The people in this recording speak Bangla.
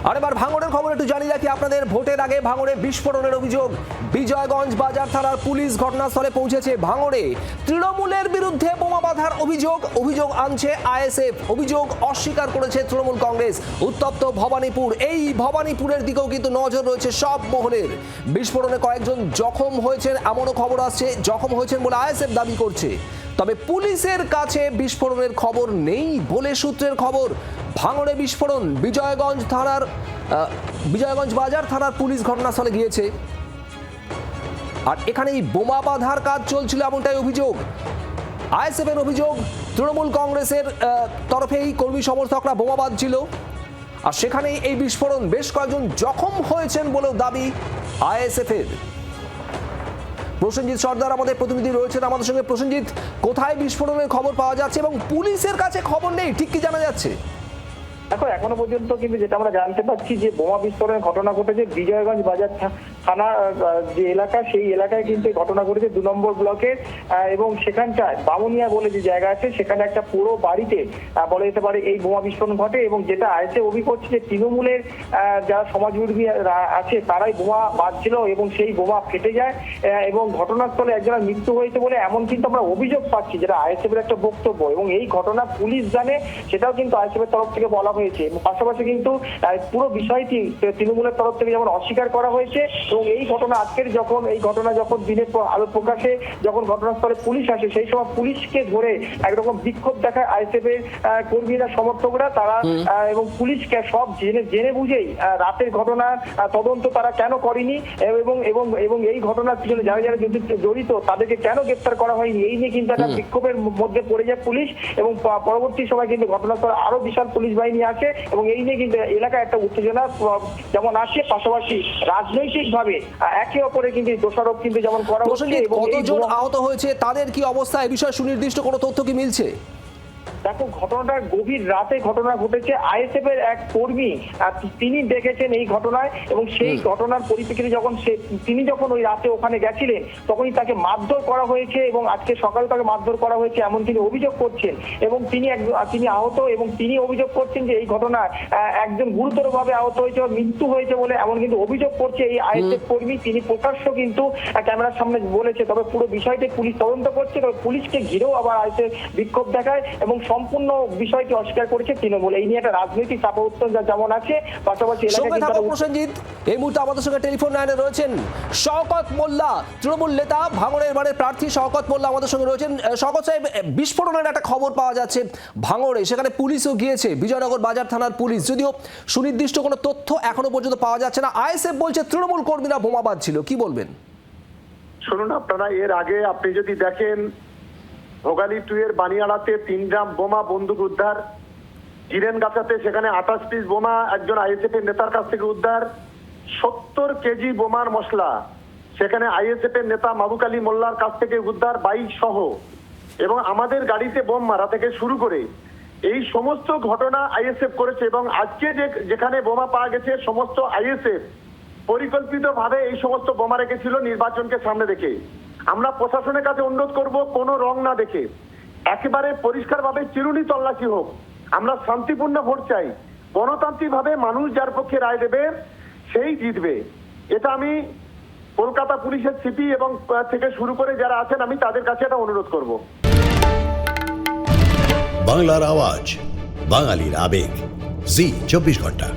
আর এবার ভাঙড়ের খবর একটু জানিয়ে রাখি আপনাদের। ভোটের আগে ভাঙড়ে বিস্ফোরণের অভিযোগ। বিজয়গঞ্জ বাজার থানার পুলিশ ঘটনাস্থলে পৌঁছেছে। ভাঙড়ে তৃণমূলের বিরুদ্ধে বোমা বাঁধার অভিযোগ আনছে আইএসএফ। অভিযোগ অস্বীকার করেছে তৃণমূল কংগ্রেস। উত্তপ্ত ভবানীপুর, এই ভবানীপুরের দিকেও কিন্তু নজর রয়েছে সব মহলের। বিস্ফোরণে কয়েকজন জখম হয়েছেন এমনও খবর আসছে। জখম হয়েছেন বলে আইএসএফ দাবি করছে। তবে পুলিশের কাছে বিস্ফোরণের খবর নেই বলে সূত্রের খবর। ভাঙড়ে বিস্ফোরণ, বিজয়গঞ্জ বাজার থানার পুলিশ ঘটনাস্থলে গিয়েছে। আর এখানেই বোমা বাঁধার কাজ চলছিল এমনটাই অভিযোগ। আইএসএফ এর অভিযোগ, তৃণমূল কংগ্রেসের তরফেই কর্মী সমর্থকরা বোমা বাঁধছিল। আর সেখানেই এই বিস্ফোরণ, বেশ কয়েকজন জখম হয়েছেন বলেও দাবি আইএসএফ এর। প্রসেনজিৎ সর্দার আমাদের প্রতিনিধি রয়েছেন আমাদের সঙ্গে। প্রসেনজিৎ, কোথায় বিস্ফোরণের খবর পাওয়া যাচ্ছে এবং পুলিশের কাছে খবর নেই, ঠিক কি জানা যাচ্ছে? দেখো, এখনো পর্যন্ত কিন্তু যেটা আমরা জানতে পারছি যে বোমা বিস্ফোরণের ঘটনা ঘটেছে বিজয়গঞ্জ বাজার থানা যে এলাকা, সেই এলাকায় কিন্তু ঘটনা ঘটেছে 2 নম্বর ব্লকের। এবং সেখানটায় বামুনিয়া বলে যে জায়গা আছে, সেখানে একটা পুরো বাড়িতে বলা যেতে পারে এই বোমা বিস্ফোরণ ঘটে। এবং যেটা আইসে অভিযোগ করছে যে তৃণমূলের যারা সমাজবিরোধী আছে তারাই বোমা বাঁধছিল এবং সেই বোমা ফেটে যায় এবং ঘটনাস্থলে একজনের মৃত্যু হয়েছে বলে এমন কিন্তু আমরা অভিযোগ পাচ্ছি, যেটা আইএসএফ এর একটা বক্তব্য। এবং এই ঘটনা পুলিশ জানে, সেটাও কিন্তু আইএসএফ এর তরফ থেকে বলা হয়েছে। এবং পাশাপাশি কিন্তু পুরো বিষয়টি তৃণমূলের তরফ থেকে যেমন অস্বীকার করা হয়েছে। এবং এই ঘটনা যখন দিনের আলো প্রকাশে যখন ঘটনাস্থলে পুলিশ আসে, সেই সময় পুলিশকে ধরে একরকম বিক্ষোভ দেখায় আইএসএফ এর কর্মীরা, সমর্থকরা তারা। এবং পুলিশকে সব জেনে বুঝেই রাতের ঘটনা তদন্ত তারা কেন করেনি এবং এই ঘটনার পিছনে যারা যারা জড়িত তাদেরকে কেন গ্রেফতার করা হয়নি, এই নিয়ে কিন্তু একটা বিক্ষোভের মধ্যে পড়ে যায় পুলিশ। এবং পরবর্তী সময় কিন্তু ঘটনাস্থলে আরো বিশাল পুলিশ বাহিনী আসে এবং এই নিয়ে কিন্তু এলাকায় একটা উত্তেজনা যেমন আসে, পাশাপাশি রাজনৈতিক ভাবে একে অপরে কিন্তু দোষারোপ কিন্তু যেমন করা হচ্ছে। কতজন আহত হয়েছে, তাদের কি অবস্থা, এই বিষয়ে সুনির্দিষ্ট কোনো তথ্য কি মিলছে? দেখো, ঘটনাটা গভীর রাতে ঘটনা ঘটেছে। আইএসএফ এর এক কর্মী তিনি দেখেছেন এই ঘটনায় এবং সেই ঘটনার পরিপ্রেক্ষিতে তিনি যখন ওই রাতে ওখানে গেছিলেন তখনই তাকে মারধর করা হয়েছে এবং আজকে সকালে তাকে মারধর করা হয়েছে এমন তিনি অভিযোগ করছেন। এবং তিনি আহত এবং তিনি অভিযোগ করছেন যে এই ঘটনায় একজন গুরুতরভাবে আহত হয়েছে, মৃত্যু হয়েছে বলে এমন কিন্তু অভিযোগ করছে এই আইএসএফ কর্মী। তিনি প্রকাশ্য কিন্তু ক্যামেরার সামনে বলেছে। তবে পুরো বিষয়টি পুলিশ তদন্ত করছে। তবে পুলিশকে ঘিরেও আবার আইএসএফ বিক্ষোভ দেখায় এবং সম্পূর্ণ বিষয়টি অস্বীকার করেছে তৃণমূল। এই নিয়ে একটা রাজনৈতিক চাপ উত্তেজনা যেমন আছে, পাশাপাশি প্রসেনজিৎ এই মুহূর্তে আমাদের সঙ্গে টেলিফোন লাইনে রয়েছেন শওকত মোল্লা, তৃণমূল নেতা, ভাঙড়ের এবারের প্রার্থী শওকত মোল্লা আমাদের সঙ্গে রয়েছেন। শওকত সাহেব, বিস্ফোরণের একটা খবর পাওয়া যাচ্ছে ভাঙড়ে, সেখানে পুলিশও গিয়েছে, বিজয়নগর বাজার থানার পুলিশ, যদিও সুনির্দিষ্ট কোনো তথ্য এখনো পর্যন্ত পাওয়া যাচ্ছে না। আইএসএফ বলছে তৃণমূল কর্মীরা বোমা বাঁধছিল, কি বলবেন? শুনুন, আপনারা এর আগে আপনি যদি দেখেন, ভোগালী 2 এর বানিয়াড়াতে 3 গ্রাম বোমা বন্দুক উদ্ধার, জিরেনগাছাতে সেখানে 28 পিস বোমা একজন আইএসএফ এর নেতার কাছ থেকে উদ্ধার, 70 কেজি বোমার মশলা সেখানে আইএসএফ এর নেতা মাবুক আলী মোল্লার কাছ থেকে উদ্ধার, বাইক সহ। এবং আমাদের গাড়িতে বোম মারা থেকে শুরু করে এই সমস্ত ঘটনা আইএসএফ করেছে। এবং আজকে যেখানে বোমা পাওয়া গেছে, সমস্ত আইএসএফ পরিকল্পিতভাবে এই সমস্ত বোমা রেখেছিল নির্বাচনকে সামনে রেখে। আমরা প্রশাসনের কাছে অনুরোধ করব, কোনো রং না দেখে একেবারে পরিষ্কারভাবে চিরুনি তল্লাশি হোক। আমরা শান্তিপূর্ণ ভোট চাই, গণতান্ত্রিকভাবে মানুষ যার পক্ষে রায় দেবে সেই জিতবে। এটা আমি কলকাতা পুলিশের সিপি এবং থেকে শুরু করে যারা আছেন, আমি তাদের কাছে এটা অনুরোধ করব। বাংলার আওয়াজ, বাঙালির আবেগ, জি 24 ঘন্টা।